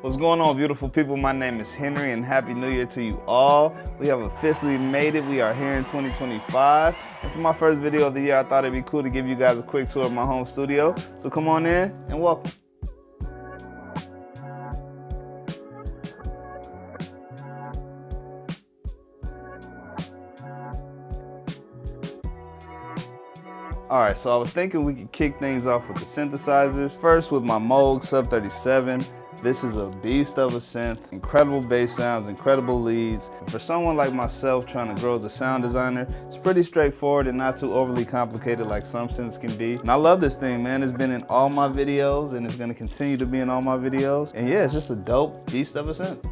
What's going on, beautiful people? My name is Henry and Happy New Year to you all. We have officially made it. We are here in 2025. And for my first video of the year, I thought it'd be cool to give you guys a quick tour of my home studio. So come on in and welcome. Alright, so I was thinking we could kick things off with the synthesizers. First with my Moog Sub37. This is a beast of a synth, incredible bass sounds, incredible leads. For someone like myself trying to grow as a sound designer, it's pretty straightforward and not too overly complicated like some synths can be. And I love this thing, man. It's been in all my videos and it's gonna continue to be in all my videos. And yeah, it's just a dope beast of a synth.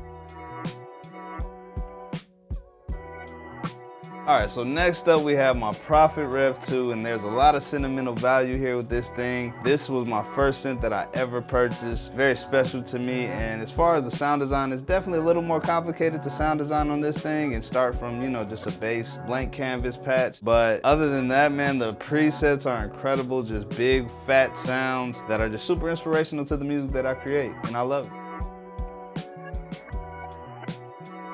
Alright, so next up we have my Prophet Rev 2, and there's a lot of sentimental value here with this thing. This was my first synth that I ever purchased. Very special to me, and as far as the sound design, it's definitely a little more complicated to sound design on this thing and start from, you know, just a base blank canvas patch. But other than that, man, the presets are incredible, just big, fat sounds that are just super inspirational to the music that I create, and I love it.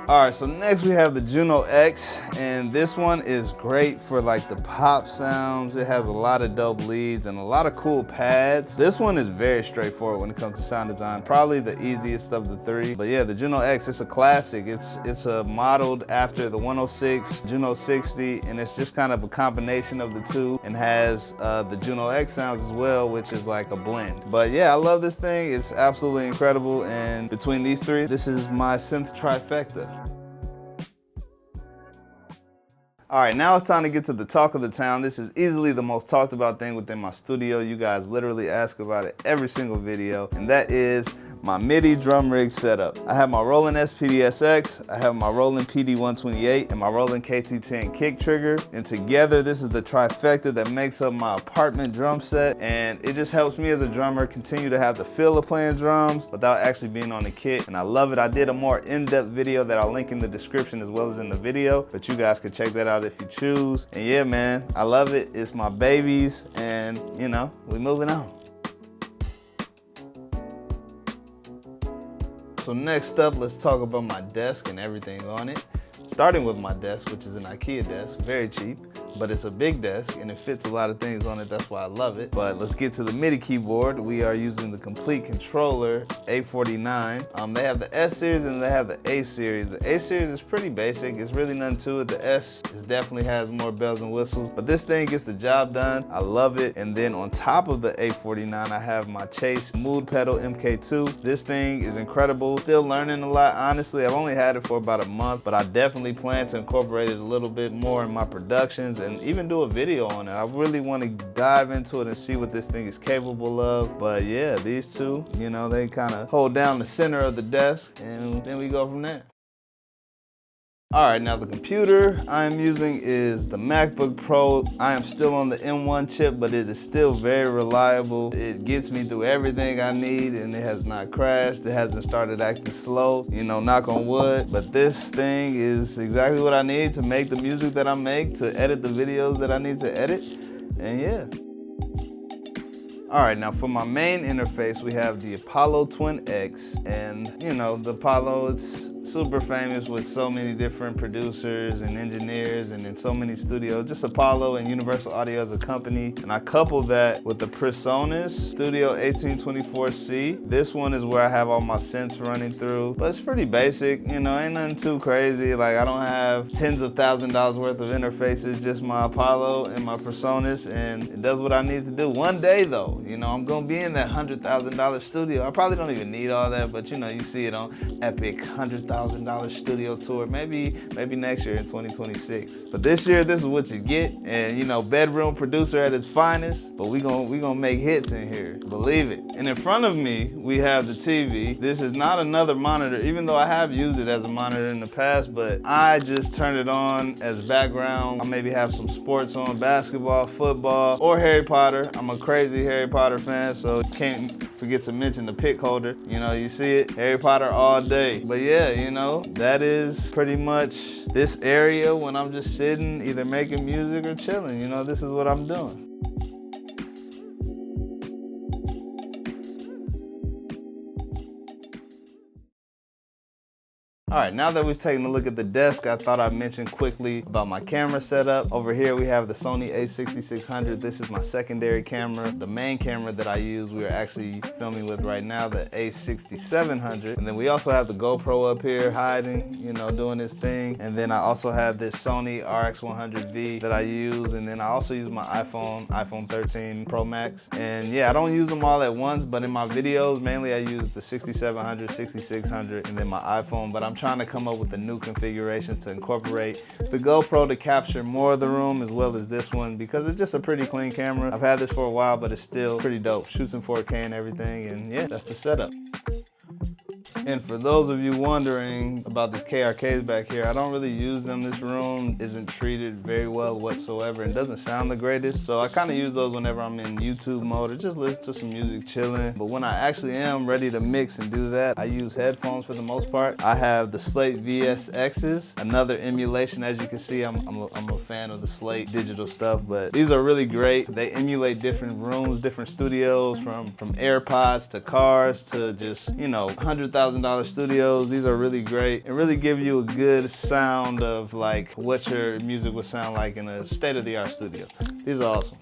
Alright, so next we have the Juno X, and this one is great for like the pop sounds. It has a lot of dope leads and a lot of cool pads. This one is very straightforward when it comes to sound design, probably the easiest of the three. But yeah, the Juno X, it's a classic. It's modeled after the 106 Juno 60, and it's just kind of a combination of the two, and has the Juno X sounds as well, which is like a blend. But yeah, I love this thing. It's absolutely incredible, and between these three, this is my synth trifecta. All right, now it's time to get to the talk of the town. This is easily the most talked about thing within my studio. You guys literally ask about it every single video, and that is my Midi Drum Rig setup. I have my Roland VSX, I have my Roland PD128, and my Roland KT10 kick trigger. And together, this is the trifecta that makes up my apartment drum set. And it just helps me as a drummer continue to have the feel of playing drums without actually being on the kit. And I love it. I did a more in-depth video that I'll link in the description as well as in the video, but you guys can check that out if you choose. And yeah, man, I love it. It's my babies, and you know, we're moving on. So next up, let's talk about my desk and everything on it. Starting with my desk, which is an Mkii desk, very cheap, but it's a big desk and it fits a lot of things on it. That's why I love it. But let's get to the MIDI keyboard. We are using the Koplet Kontrol A49. They have the S series and they have the A series. The A series is pretty basic. It's really nothing to it. The S definitely has more bells and whistles, but this thing gets the job done. I love it. And then on top of the A49, I have my Chase Mood pedal Mkii. This thing is incredible. Still learning a lot. Honestly, I've only had it for about a month, but I definitely plan to incorporate it a little bit more in my productions and even do a video on it. I really want to dive into it and see what this thing is capable of. But yeah, these two, you know, they kind of hold down the center of the desk, and then we go from there. All right, now the computer I am using is the MacBook Pro. I am still on the M1 chip, but it is still very reliable. It gets me through everything I need, and it has not crashed. It hasn't started acting slow, you know, knock on wood. But this thing is exactly what I need to make the music that I make, to edit the videos that I need to edit, and yeah. All right, now for my main interface, we have the Apollo Twin X, and you know, the Apollo, it's super famous with so many different producers and engineers and in so many studios. Just Apollo and Universal Audio as a company. And I couple that with the PreSonus Studio 1824C. This one is where I have all my synths running through, but it's pretty basic, you know, ain't nothing too crazy. Like, I don't have tens of thousands of dollars worth of interfaces, just my Apollo and my PreSonus, and it does what I need to do. One day though, you know, I'm gonna be in that $100,000 studio. I probably don't even need all that, but you know, you see it on Epic $100,000 studio tour, maybe next year in 2026. But this year, this is what you get, and you know, bedroom producer at its finest. But we gonna make hits in here, believe it. And in front of me, we have the TV. This is not another monitor, even though I have used it as a monitor in the past, but I just turn it on as background. I maybe have some sports on, basketball, football, or Harry Potter. I'm a crazy Harry Potter fan, so can't forget to mention the pick holder. You know, you see it, Harry Potter all day. But yeah, you know, that is pretty much this area when I'm just sitting, either making music or chilling. You know, this is what I'm doing. All right, now that we've taken a look at the desk, I thought I'd mention quickly about my camera setup. Over here we have the Sony a6600. This is my secondary camera. The main camera that I use, we are actually filming with right now, the a6700. And then we also have the GoPro up here hiding, you know, doing its thing. And then I also have this Sony RX100V that I use. And then I also use my iPhone 13 Pro Max. And yeah, I don't use them all at once, but in my videos, mainly I use the 6700, 6600, and then my iPhone. But I'm trying to come up with a new configuration to incorporate the GoPro to capture more of the room, as well as this one, because it's just a pretty clean camera. I've had this for a while, but it's still pretty dope. Shoots in 4K and everything, and yeah, that's the setup. And for those of you wondering about this KRKs back here, I don't really use them. This room isn't treated very well whatsoever and doesn't sound the greatest. So I kind of use those whenever I'm in YouTube mode or just listen to some music chilling. But when I actually am ready to mix and do that, I use headphones for the most part. I have the Slate VSXs, another emulation. As you can see, I'm a fan of the Slate digital stuff, but these are really great. They emulate different rooms, different studios, from AirPods to cars to just, you know, $100,000 studios. These are really great and really give you a good sound of like what your music would sound like in a state-of-the-art studio. These are awesome.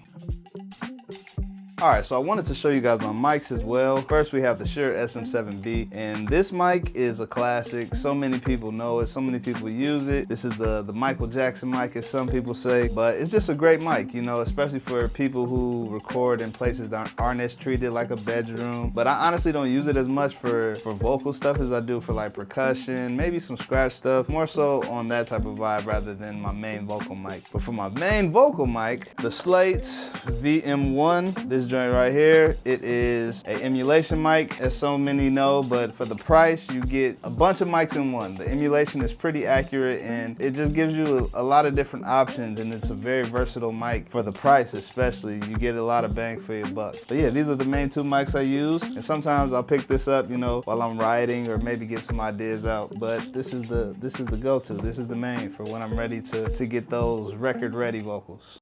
All right, so I wanted to show you guys my mics as well. First, we have the Shure SM7B, and this mic is a classic. So many people know it, so many people use it. This is the Michael Jackson mic, as some people say, but it's just a great mic, you know, especially for people who record in places that aren't as treated like a bedroom. But I honestly don't use it as much for vocal stuff as I do for like percussion, maybe some scratch stuff, more so on that type of vibe rather than my main vocal mic. But for my main vocal mic, the Slate VM1, this joint right here, it is an emulation mic, as so many know, but for the price, you get a bunch of mics in one. The emulation is pretty accurate and it just gives you a lot of different options, and it's a very versatile mic for the price especially. You get a lot of bang for your buck. But yeah, these are the main two mics I use, and sometimes I'll pick this up, you know, while I'm writing or maybe get some ideas out, but this is the go-to. This is the main for when I'm ready to get those record-ready vocals.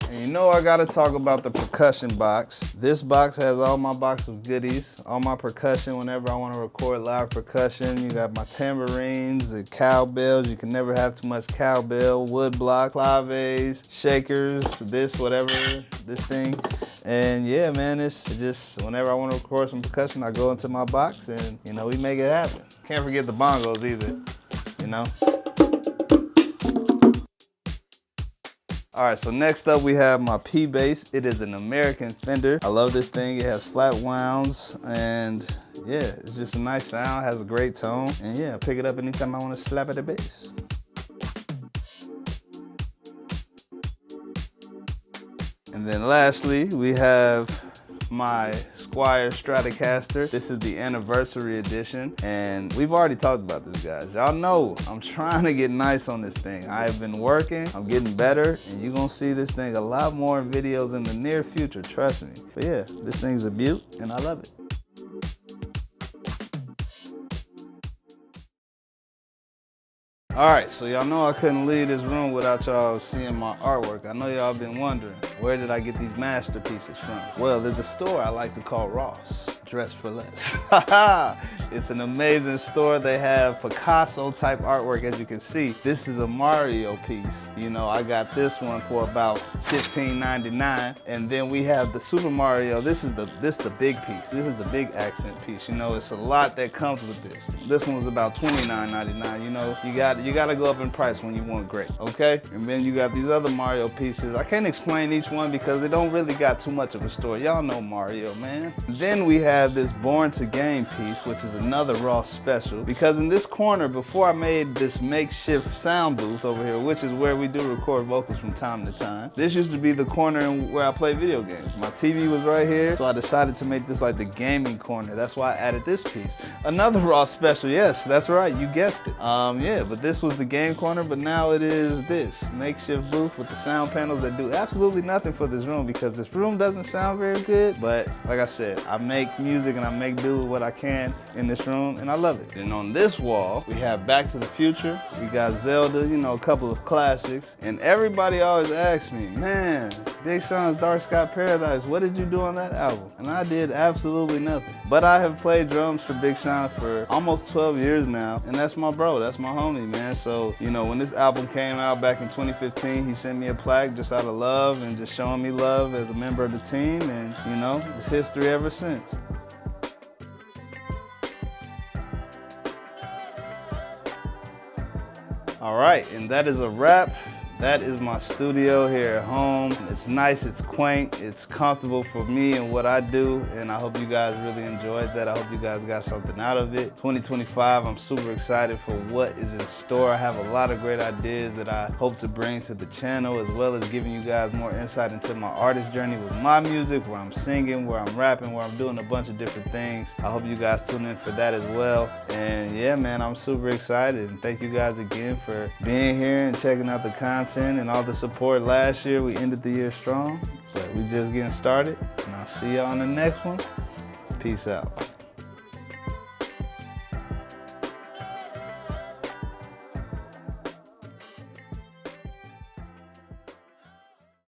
And you know I gotta talk about the percussion box. This box has all my box of goodies, all my percussion whenever I wanna record live percussion. You got my tambourines, the cowbells, you can never have too much cowbell, wood block, claves, shakers, this, whatever, this thing. And yeah, man, it's just, whenever I wanna record some percussion, I go into my box and, you know, we make it happen. Can't forget the bongos either, you know? All right, so next up we have my P bass. It is an American Fender. I love this thing. It has flat wounds, and yeah, it's just a nice sound, has a great tone. And yeah, I pick it up anytime I want to slap at the bass. And then lastly, we have my Squier Stratocaster. This is the anniversary edition, and we've already talked about this, guys. Y'all know I'm trying to get nice on this thing. I've been working, I'm getting better, and you're gonna see this thing a lot more in videos in the near future, trust me. But yeah, this thing's a beaut, and I love it. All right, so y'all know I couldn't leave this room without y'all seeing my artwork. I know y'all been wondering, where did I get these masterpieces from? Well, there's a store I like to call Ross, Dress for Less. It's an amazing store. They have Picasso type artwork, as you can see. This is a Mario piece. You know, I got this one for about $15.99. And then we have the Super Mario. This is the big piece. This is the big accent piece. You know, it's a lot that comes with this. This one was about $29.99. You know, you gotta go up in price when you want great, okay? And then you got these other Mario pieces. I can't explain each one because they don't really got too much of a story. Y'all know Mario, man. Then we have this Born to Game piece, which is another Ross special, because in this corner, before I made this makeshift sound booth over here, which is where we do record vocals from time to time, this used to be the corner where I play video games. My TV was right here, so I decided to make this like the gaming corner. That's why I added this piece. Another Ross special, yes, that's right, you guessed it. Yeah, but this was the game corner, but now it is this makeshift booth with the sound panels that do absolutely nothing for this room, because this room doesn't sound very good. But like I said, I make music and I make do with what I can in this room, and I love it. And on this wall, we have Back to the Future. We got Zelda, you know, a couple of classics. And everybody always asks me, man, Big Sean's Dark Sky Paradise, what did you do on that album? And I did absolutely nothing. But I have played drums for Big Sean for almost 12 years now, and that's my bro, that's my homie, man. So, you know, when this album came out back in 2015, he sent me a plaque just out of love and just showing me love as a member of the team, and, you know, it's history ever since. All right, and that is a wrap. That is my studio here at home. It's nice, it's quaint, it's comfortable for me and what I do, and I hope you guys really enjoyed that. I hope you guys got something out of it. 2025, I'm super excited for what is in store. I have a lot of great ideas that I hope to bring to the channel, as well as giving you guys more insight into my artist journey with my music, where I'm singing, where I'm rapping, where I'm doing a bunch of different things. I hope you guys tune in for that as well. And yeah, man, I'm super excited, and thank you guys again for being here and checking out the content and all the support last year. We ended the year strong, but we just getting started, and I'll see y'all on the next one. Peace out.